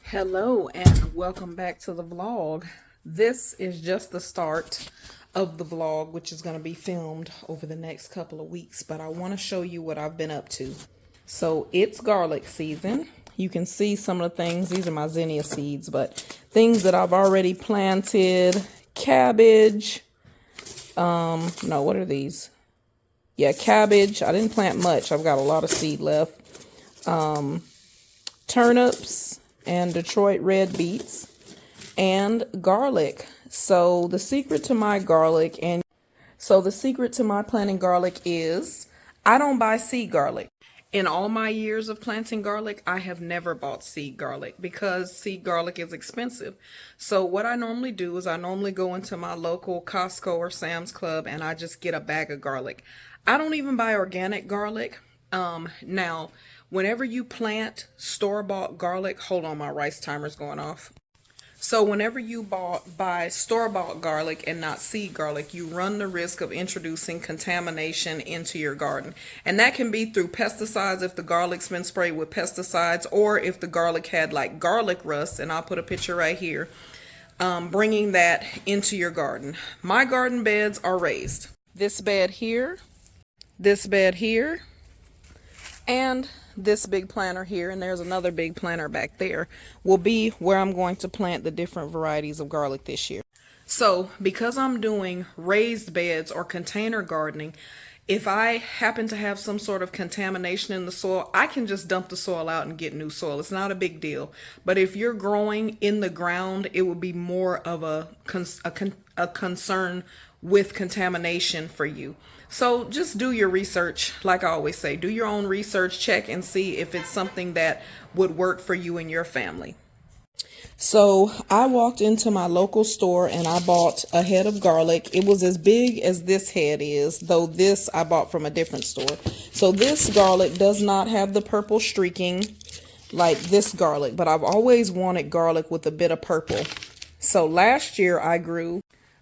Hello and welcome back to the vlog. This is just the start of the vlog, which is going to be filmed over the next couple of weeks, but I want to show you what I've been up to. So it's garlic season. You can see some of the things. These are my zinnia seeds, but things that I've already planted. Cabbage. No, what are these? Yeah, cabbage. I didn't plant much. I've got a lot of seed left. Turnips and Detroit red beets and garlic. So the secret to my planting garlic is I don't buy seed garlic. In all my years of planting garlic, I have never bought seed garlic because seed garlic is expensive. So what I normally do is I normally go into my local Costco or Sam's Club and I just get a bag of garlic. I don't even buy organic garlic. Now, whenever you plant store-bought garlic, hold on, my rice timer's going off. So whenever you buy store-bought garlic and not seed garlic, you run the risk of introducing contamination into your garden. And that can be through pesticides if the garlic's been sprayed with pesticides, or if the garlic had like garlic rust, and I'll put a picture right here, bringing that into your garden. My garden beds are raised. This bed here, and this big planter here, and there's another big planter back there, will be where I'm going to plant the different varieties of garlic this year. So because I'm doing raised beds or container gardening, if I happen to have some sort of contamination in the soil, I can just dump the soil out and get new soil. It's not a big deal. But if you're growing in the ground, it would be more of a concern with contamination for you. So just do your research. Like I always say, do your own research, check and see if it's something that would work for you and your family. So I walked into my local store and I bought a head of garlic. It was as big as this head is, though this I bought from a different store. So this garlic does not have the purple streaking like this garlic, but I've always wanted garlic with a bit of purple. So last year I grew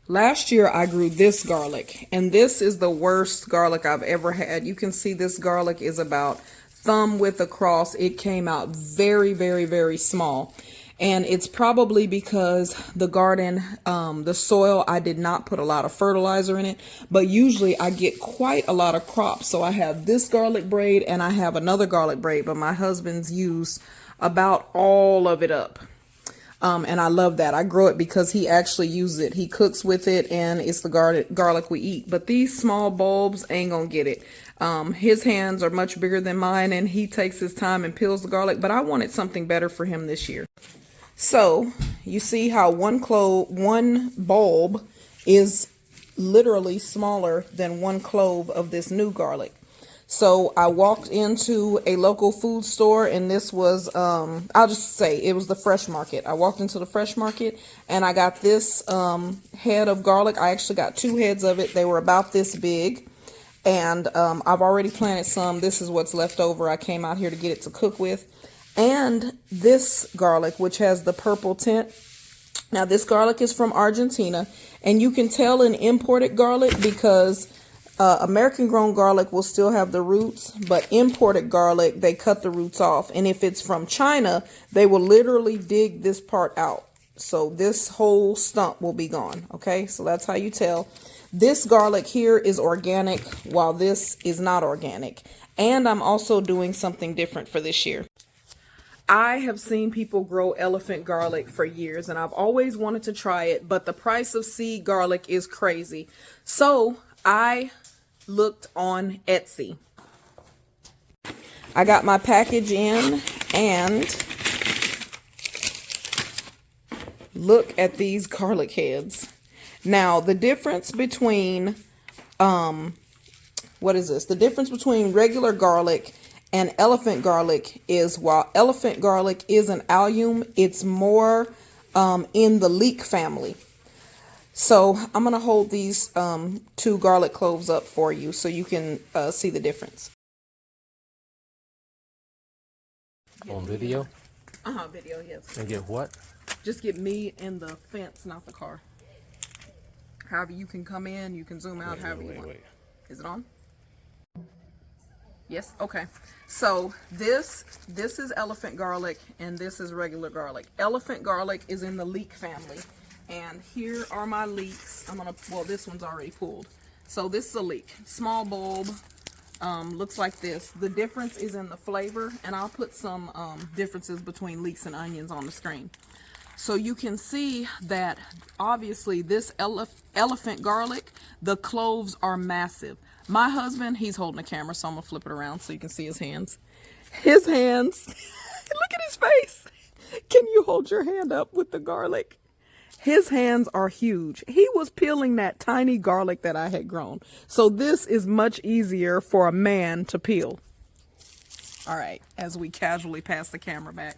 this garlic, and this is the worst garlic I've ever had. You can see this garlic is about thumb width across. It came out very, very, very small. And it's probably because the garden, the soil, I did not put a lot of fertilizer in it, but usually I get quite a lot of crops. So I have this garlic braid and I have another garlic braid, but my husband's used about all of it up. And I love that. I grow it because he actually uses it. He cooks with it, and it's the garlic we eat. But these small bulbs ain't gonna get it. His hands are much bigger than mine, and he takes his time and peels the garlic. But I wanted something better for him this year. So you see how one bulb is literally smaller than one clove of this new garlic. So I walked into a local food store, and this was, I'll just say it was the Fresh Market. I walked into the Fresh Market and I got this head of garlic. I actually got 2 heads of it. They were about this big, and I've already planted some. This is what's left over. I came out here to get it to cook with. And this garlic, which has the purple tint. Now this garlic is from Argentina, and you can tell an imported garlic because American grown garlic will still have the roots, but imported garlic, they cut the roots off. And if it's from China, they will literally dig this part out. So this whole stump will be gone. Okay, so that's how you tell. This garlic here is organic, while this is not organic. And I'm also doing something different for this year. I have seen people grow elephant garlic for years, and I've always wanted to try it, but the price of seed garlic is crazy. So I looked on Etsy. I got my package in, and look at these garlic heads. Now, the difference between, what is this? The difference between regular garlic and elephant garlic is, while elephant garlic is an allium, it's more in the leek family. So I'm going to hold these 2 garlic cloves up for you so you can see the difference. On video? Video, yes. And get what? Just get me in the fence, not the car. However you can come in, you can zoom out however you want. Is it on? Yes, okay. So this is elephant garlic and this is regular garlic. Elephant garlic is in the leek family. And here are my leeks. Well, this one's already pulled. So this is a leek. Small bulb. Looks like this. The difference is in the flavor, and I'll put some differences between leeks and onions on the screen. So you can see that obviously this elephant garlic, the cloves are massive. My husband, he's holding the camera, so I'm gonna flip it around so you can see his hands. His hands, look at his face. Can you hold your hand up with the garlic? His hands are huge. He was peeling that tiny garlic that I had grown. So this is much easier for a man to peel. All right, as we casually pass the camera back.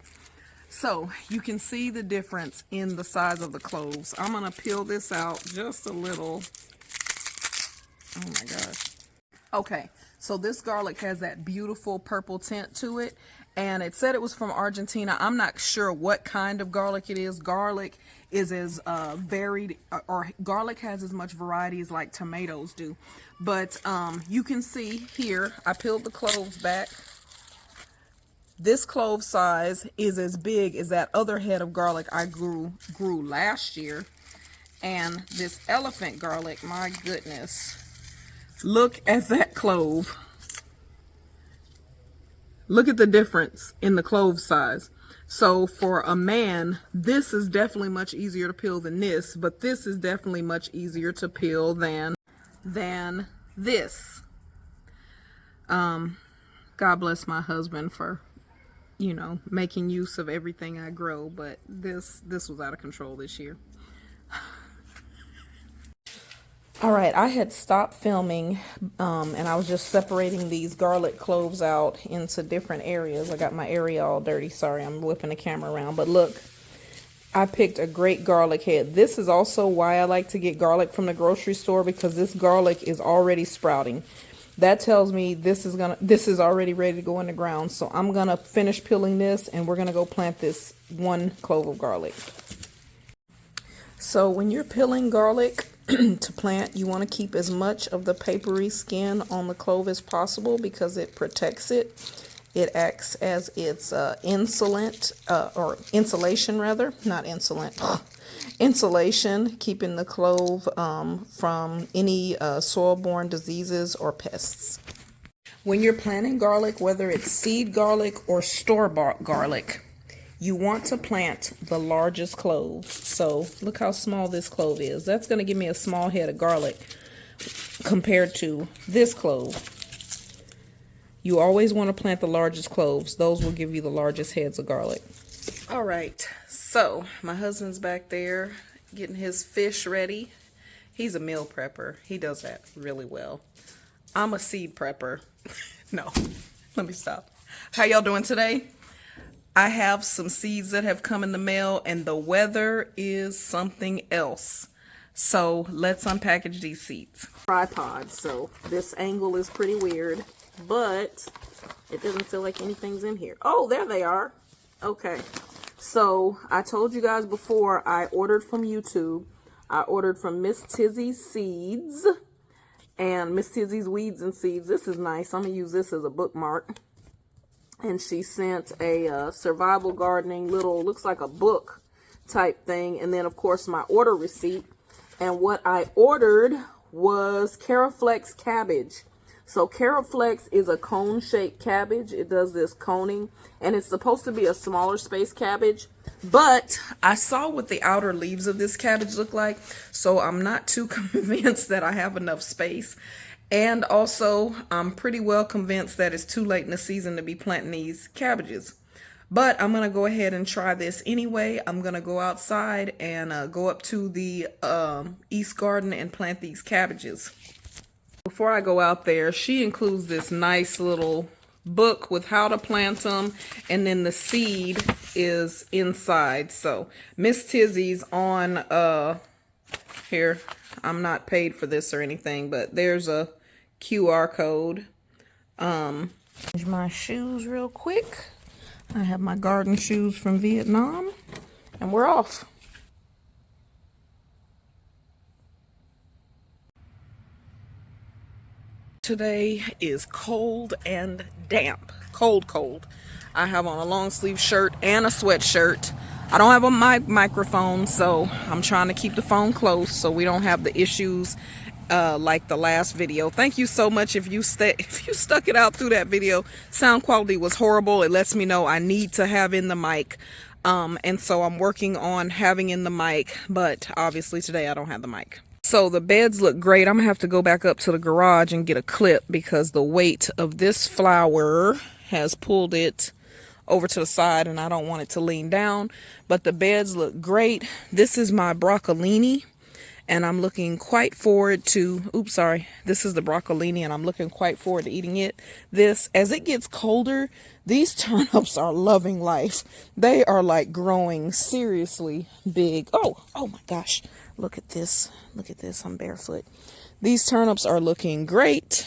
So you can see the difference in the size of the cloves. I'm gonna peel this out just a little. Oh my gosh. Okay, so this garlic has that beautiful purple tint to it, and it said it was from Argentina. I'm not sure what kind of garlic it is. Garlic is as varied, or garlic has as much variety as like tomatoes do. But you can see here, I peeled the cloves back. This clove size is as big as that other head of garlic I grew last year. And this elephant garlic, my goodness. Look at that clove. Look at the difference in the clove size. So for a man, this is definitely much easier to peel than this, but this is definitely much easier to peel than this. God bless my husband for, you know, making use of everything I grow, but this was out of control this year. All right, I had stopped filming and I was just separating these garlic cloves out into different areas. I got my area all dirty. Sorry, I'm whipping the camera around. But look, I picked a great garlic head. This is also why I like to get garlic from the grocery store, because this garlic is already sprouting. That tells me this is already ready to go in the ground. So I'm going to finish peeling this and we're going to go plant this one clove of garlic. So when you're peeling garlic to plant, you want to keep as much of the papery skin on the clove as possible because it protects it. It acts as its insulation rather, not insolent. Insulation, keeping the clove from any soil-borne diseases or pests. When you're planting garlic, whether it's seed garlic or store-bought garlic, you want to plant the largest clove. So look how small this clove is. That's going to give me a small head of garlic compared to this clove. You always want to plant the largest cloves. Those will give you the largest heads of garlic. All right, so my husband's back there getting his fish ready. He's a meal prepper. He does that really well. I'm a seed prepper. No, let me stop. How y'all doing today? I have some seeds that have come in the mail and the weather is something else. So let's unpackage these seeds. Tripod, so this angle is pretty weird, but it doesn't feel like anything's in here. Oh, there they are. Okay, so I told you guys before I ordered from YouTube. I ordered from Miss Tizzy's Seeds and Miss Tizzy's Weeds and Seeds. This is nice. I'm going to use this as a bookmark. And she sent a survival gardening little, looks like a book type thing. And then, of course, my order receipt. And what I ordered was Caraflex cabbage. So Caraflex is a cone-shaped cabbage. It does this coning. And it's supposed to be a smaller space cabbage. But I saw what the outer leaves of this cabbage look like. So I'm not too convinced that I have enough space. And also, I'm pretty well convinced that it's too late in the season to be planting these cabbages. But I'm going to go ahead and try this anyway. I'm going to go outside and go up to the East Garden and plant these cabbages. Before I go out there, she includes this nice little book with how to plant them. And then the seed is inside. So Miss Tizzy's on here. I'm not paid for this or anything, but there's a QR code. Change my shoes real quick. I have my garden shoes from Vietnam, and we're off. Today is cold and damp. Cold. I have on a long sleeve shirt and a sweatshirt. I don't have a microphone, so I'm trying to keep the phone close so we don't have the issues like the last video. Thank you so much if you stuck it out through that video. Sound quality was horrible. It lets me know I need to have in the mic. And so I'm working on having in the mic, but obviously today I don't have the mic. So the beds look great. I'm gonna have to go back up to the garage and get a clip because the weight of this flower has pulled it over to the side and I don't want it to lean down. But the beds look great. This is my broccolini and I'm looking quite forward to, this is the broccolini and I'm looking quite forward to eating it. As it gets colder, these turnips are loving life. They are like growing seriously big. Oh my gosh. Look at this. I'm barefoot. These turnips are looking great.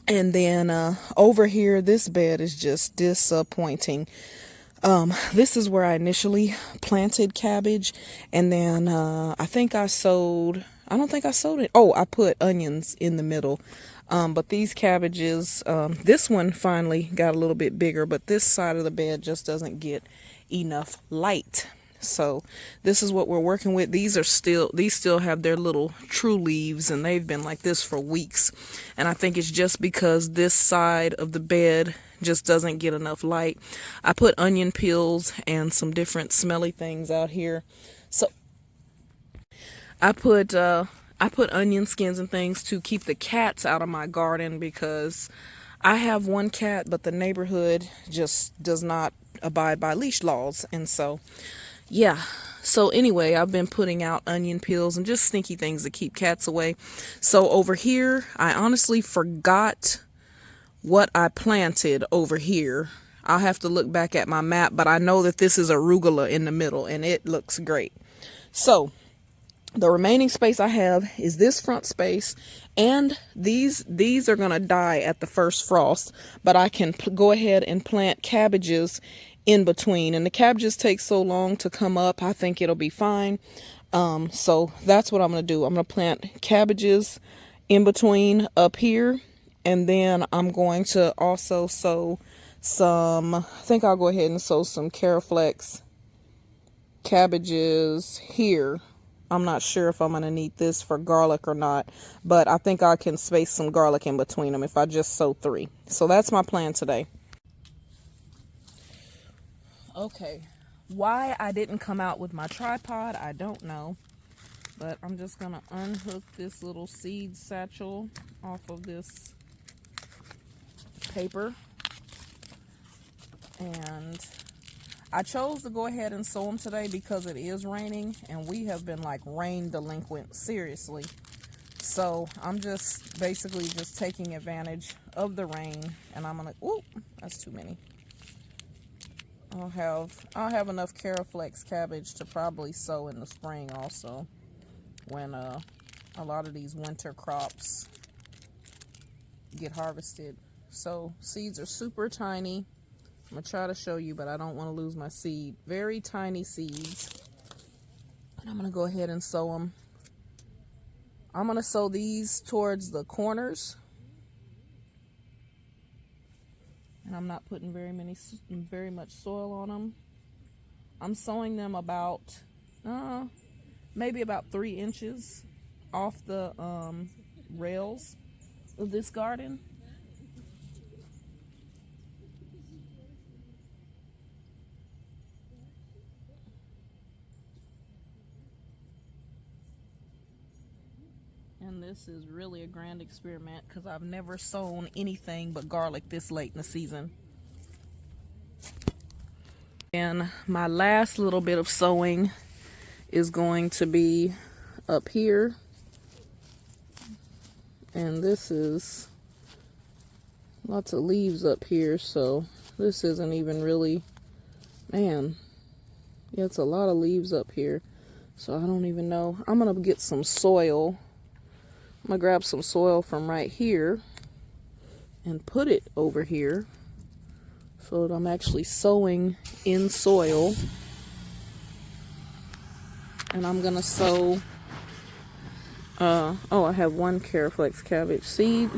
And then over here, this bed is just disappointing. This is where I initially planted cabbage. And then I don't think I sowed it. Oh, I put onions in the middle. But these cabbages, this one finally got a little bit bigger, but this side of the bed just doesn't get enough light. So this is what we're working with. These still have their little true leaves and they've been like this for weeks. And I think it's just because this side of the bed just doesn't get enough light. I put onion peels and some different smelly things out here. So I put onion skins and things to keep the cats out of my garden because I have one cat, but the neighborhood just does not abide by leash laws. And so yeah, so anyway, I've been putting out onion peels and just sneaky things to keep cats away. So over here, I honestly forgot what I planted over here. I'll have to look back at my map, but I know that this is arugula in the middle and it looks great. So the remaining space I have is this front space, and these are going to die at the first frost, but I can go ahead and plant cabbages in between, and the cabbages take so long to come up. I think it'll be fine. So that's what I'm going to do. I'm going to plant cabbages in between up here, and then I'm going to also sow some, I think I'll go ahead and sow some Caraflex cabbages here. I'm not sure if I'm going to need this for garlic or not, but I think I can space some garlic in between them if I just sow 3. So that's my plan today. Okay, why I didn't come out with my tripod, I don't know, but I'm just going to unhook this little seed satchel off of this paper, and I chose to go ahead and sow them today because it is raining, and we have been like rain delinquent, seriously. So I'm just basically just taking advantage of the rain, and I'm going to, ooh, that's too many. I'll have enough Caraflex cabbage to probably sow in the spring also, when a lot of these winter crops get harvested. So seeds are super tiny. I'm gonna try to show you, but I don't want to lose my seed. Very tiny seeds. And I'm gonna go ahead and sow them. I'm gonna sow these towards the corners. And I'm not putting very much soil on them. I'm sowing them about maybe about 3 inches off the rails of this garden. And this is really a grand experiment because I've never sown anything but garlic this late in the season. And my last little bit of sowing is going to be up here. And this is lots of leaves up here, so this isn't even really, man, yeah, it's a lot of leaves up here. So I don't even know. I'm going to get some soil. I'm going to grab some soil from right here and put it over here so that I'm actually sowing in soil. And I'm going to sow Oh, I have one Caraflex cabbage seed.